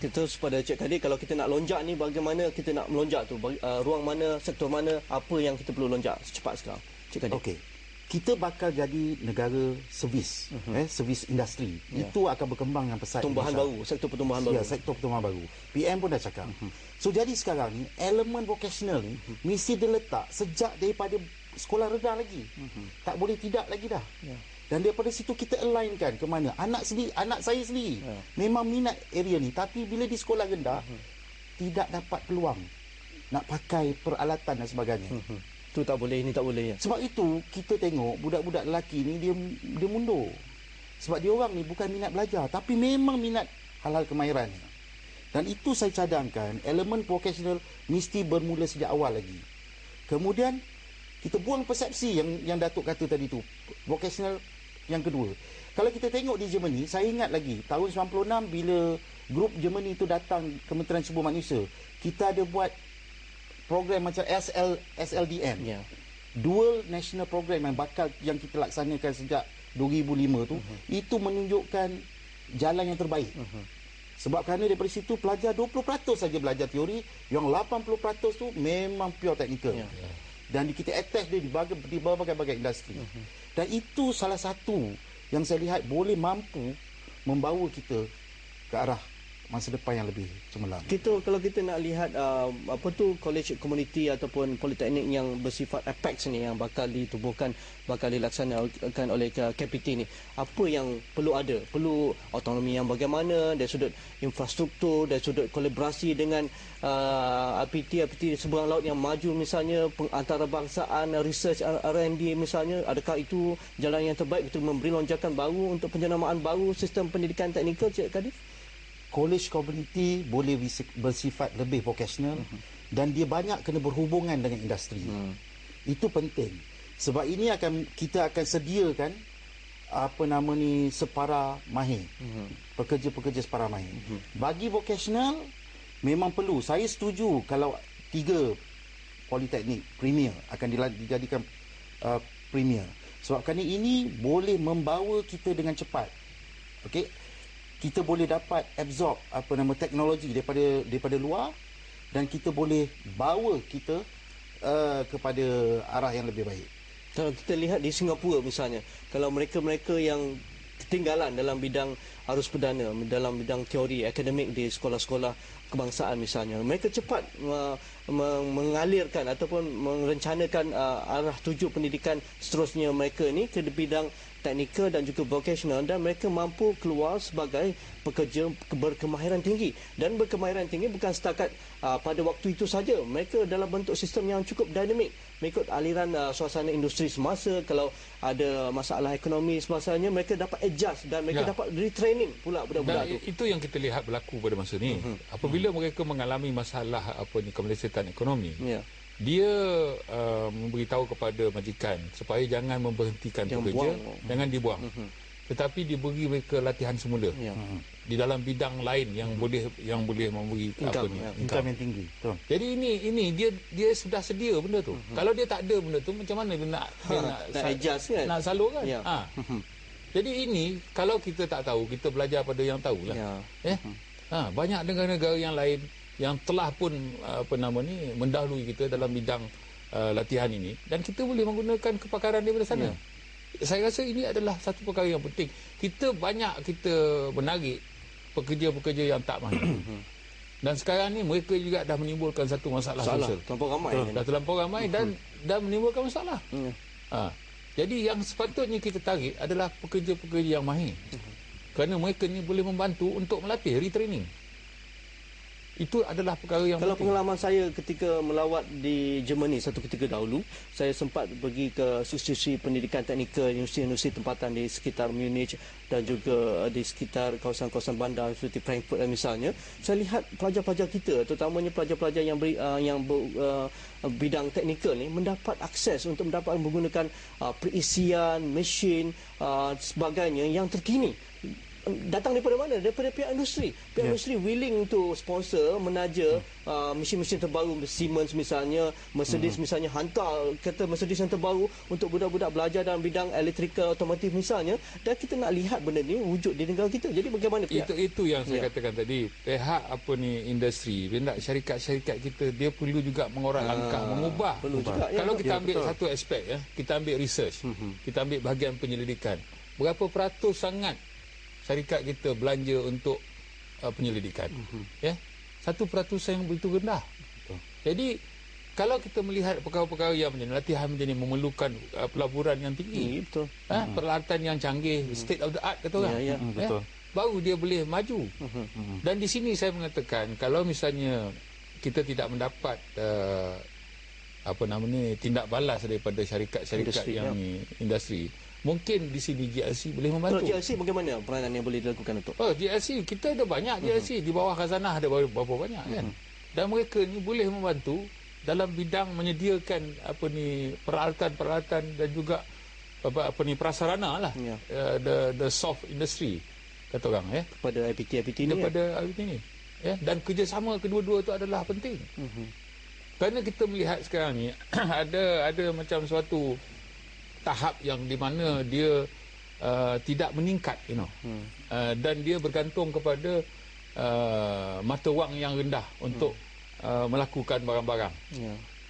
Kita pada Cik Kadir, kalau kita nak lonjak ni, bagaimana kita nak melonjak tu? Ruang mana, sektor mana, apa yang kita perlu lonjak secepat sekarang? Cik Kadir. Okey. Kita bakal jadi negara servis, servis industri. Itu akan berkembang dengan pesat. Pertumbuhan baru, sektor pertumbuhan baru. Ya, sektor pertumbuhan baru. PM pun dah cakap. So jadi sekarang ni elemen vocational ni mesti diletak sejak daripada sekolah rendah lagi. Tak boleh tidak lagi dah. Dan daripada situ kita alignkan ke mana anak saya sendiri memang minat area ni, tapi bila di sekolah rendah tidak dapat peluang nak pakai peralatan dan sebagainya. Tu tak boleh, ini tak boleh ya. Sebab itu kita tengok budak-budak lelaki ni dia mundur. Sebab dia orang ni bukan minat belajar, tapi memang minat hal-hal kemahiran. Dan itu saya cadangkan elemen vocational mesti bermula sejak awal lagi. Kemudian kita buang persepsi yang Datuk kata tadi tu, vocational yang kedua. Kalau kita tengok di Germany, saya ingat lagi tahun 96 bila grup Germany itu datang Kementerian Sumber Manusia, kita ada buat program macam SLDN. Dual National Program yang kita laksanakan sejak 2005 tu, itu menunjukkan jalan yang terbaik. Sebab kerana daripada situ pelajar 20% saja belajar teori, yang 80% tu memang pure technical. Dan kita attach dia di berbagai-bagai industri. Dan itu salah satu yang saya lihat boleh mampu membawa kita ke arah masa depan yang lebih cemerlang. Kalau kita nak lihat college community ataupun politeknik yang bersifat apex ni yang bakal ditubuhkan, bakal dilaksanakan oleh KPT ni, apa yang perlu ada? Perlu autonomi yang bagaimana dari sudut infrastruktur, dari sudut kolaborasi dengan RPT seberang laut yang maju misalnya, antarabangsaaan, research R&D misalnya. Adakah itu jalan yang terbaik untuk memberi lonjakan baru untuk penjenamaan baru sistem pendidikan teknikal, Cik Kadir? College community boleh bersifat lebih vocational dan dia banyak kena berhubungan dengan industri. Itu penting. Sebab ini kita akan sediakan separa mahir. Pekerja-pekerja separa mahir. Bagi vocational memang perlu. Saya setuju kalau 3 politeknik premier akan dijadikan premier. Sebab kerana ini boleh membawa kita dengan cepat. Okey. Kita boleh dapat absorb teknologi daripada luar dan kita boleh bawa kita kepada arah yang lebih baik. Kalau kita lihat di Singapura misalnya, kalau mereka-mereka yang ketinggalan dalam bidang arus perdana, dalam bidang teori akademik di sekolah-sekolah kebangsaan misalnya, mereka cepat mengalirkan ataupun merencanakan arah tuju pendidikan seterusnya mereka ni ke bidang teknikal dan juga vocational, dan mereka mampu keluar sebagai pekerja berkemahiran tinggi. Dan berkemahiran tinggi bukan setakat pada waktu itu saja. Mereka dalam bentuk sistem yang cukup dinamik, mengikut aliran suasana industri semasa. Kalau ada masalah ekonomi semasanya, mereka dapat adjust dan mereka dapat retraining pula budak-budak itu. Itu yang kita lihat berlaku pada masa ni. Apabila mereka mengalami masalah kemelesetan ekonomi, dia memberitahu kepada majikan supaya jangan memberhentikan pekerja, jangan dibuang. Tetapi diberi mereka latihan semula di dalam bidang lain yang boleh memberi income yang tinggi. Jadi ini dia sudah sedia benda tu. Kalau dia tak ada benda tu, macam mana dia nak adjust kan? Nak salurkan? Jadi ini kalau kita tak tahu, kita belajar pada yang tahulah. Banyak negara-negara yang lain yang telah pun mendahului kita dalam bidang latihan ini, dan kita boleh menggunakan kepakaran daripada sana. Saya rasa ini adalah satu perkara yang penting. Kita menarik pekerja-pekerja yang tak mahir. Dan sekarang ni mereka juga dah menimbulkan satu masalah sosial. Terlampau ramai dan menimbulkan masalah. Jadi yang sepatutnya kita tarik adalah pekerja-pekerja yang mahir. Kerana mereka ni boleh membantu untuk melatih retraining. Itu adalah perkara yang Kalau penting. Pengalaman saya ketika melawat di Germany satu ketika dahulu, saya sempat pergi ke institusi pendidikan teknikal, universiti-universiti tempatan di sekitar Munich dan juga di sekitar kawasan-kawasan bandar seperti Frankfurt misalnya. Saya lihat pelajar-pelajar kita, terutamanya pelajar-pelajar yang bidang teknikal ni, mendapat akses untuk mendapat menggunakan perisian, mesin, sebagainya yang terkini. datang daripada mana? Daripada pihak industri. Pihak industri willing to sponsor, menaja mesin-mesin terbaru, Siemens misalnya, Mercedes misalnya, hantar kereta Mercedes yang terbaru untuk budak-budak belajar dalam bidang elektrikal, otomotif misalnya, dan kita nak lihat benda ni wujud di negara kita. Jadi bagaimana pihak? Itu yang saya katakan tadi, pihak industri, syarikat-syarikat kita, dia perlu juga mengorak langkah, mengubah. Perlu juga, kalau kita ambil satu aspek, kita ambil research, kita ambil bahagian penyelidikan, berapa peratus sangat syarikat kita belanja untuk penyelidikan, 1% yang begitu rendah. Jadi kalau kita melihat perkara-perkara yang macam ni, latihan macam ni memerlukan pelaburan yang tinggi, peralatan yang canggih, state of the art kata orang, baru dia boleh maju. Dan di sini saya mengatakan, kalau misalnya kita tidak mendapat tindak balas daripada syarikat-syarikat yang industri, mungkin di sini GLC boleh membantu. Kalau GLC bagaimana peranan yang boleh dilakukan untuk? GLC, kita ada banyak GLC di bawah khazanah, ada berapa banyak kan. Dan mereka ni boleh membantu dalam bidang menyediakan peralatan-peralatan dan juga prasarana lah. The soft industry kata orang kepada IPT ni. IPT ni. Dan kerjasama kedua-dua tu adalah penting. Kerana kita melihat sekarang ni ada macam suatu tahap yang di mana dia tidak meningkat, dan dia bergantung kepada mata wang yang rendah untuk melakukan barang-barang.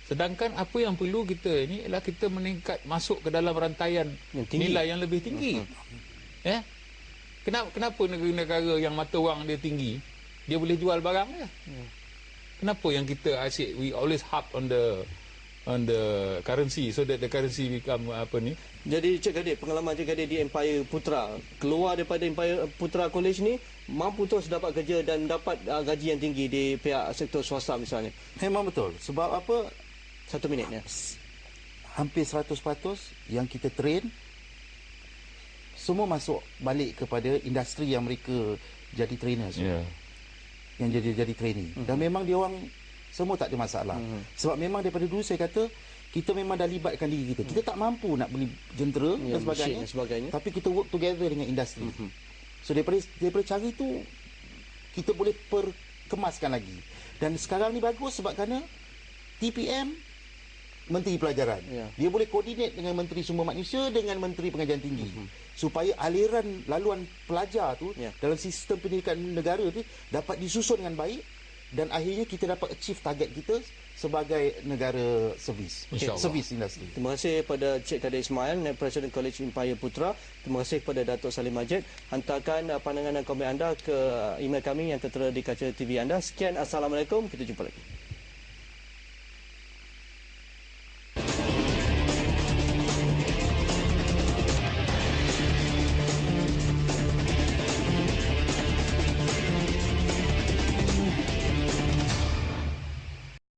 Sedangkan apa yang perlu kita ni ialah kita meningkat, masuk ke dalam rantaian nilai yang lebih tinggi. Kenapa negara-negara yang mata wang dia tinggi, dia boleh jual barang dia? Kenapa yang kita asyik, we always harp on the currency, so that the currency become Jadi Cik Kadir, pengalaman Cik Kadir di Empire Putra, keluar daripada Empire Putra College ni, mampu terus dapat kerja dan dapat gaji yang tinggi di pihak sektor swasta misalnya. Memang betul. Sebab apa? 1 minit hampir 100% yang kita train semua masuk balik kepada industri yang mereka jadi trainers, yang jadi trainee. Dan memang dia orang semua tak ada masalah. Sebab memang daripada dulu saya kata, kita memang dah libatkan diri kita. Kita tak mampu nak beli jentera dan sebagainya, tapi kita work together dengan industri. So daripada cara itu, kita boleh perkemaskan lagi. Dan sekarang ni bagus sebab kerana TPM, Menteri Pelajaran, dia boleh koordinate dengan Menteri Sumber Manusia dengan Menteri Pengajian Tinggi, supaya aliran laluan pelajar tu dalam sistem pendidikan negara tu dapat disusun dengan baik, dan akhirnya kita dapat achieve target kita sebagai negara servis industri. Terima kasih kepada Cik Kadir Ismail, Naib Presiden College Empire Putra. Terima kasih kepada Datuk Salim Majid. Hantarkan pandangan dan komen anda ke email kami yang tertera di kaca TV anda. Sekian, Assalamualaikum, kita jumpa lagi.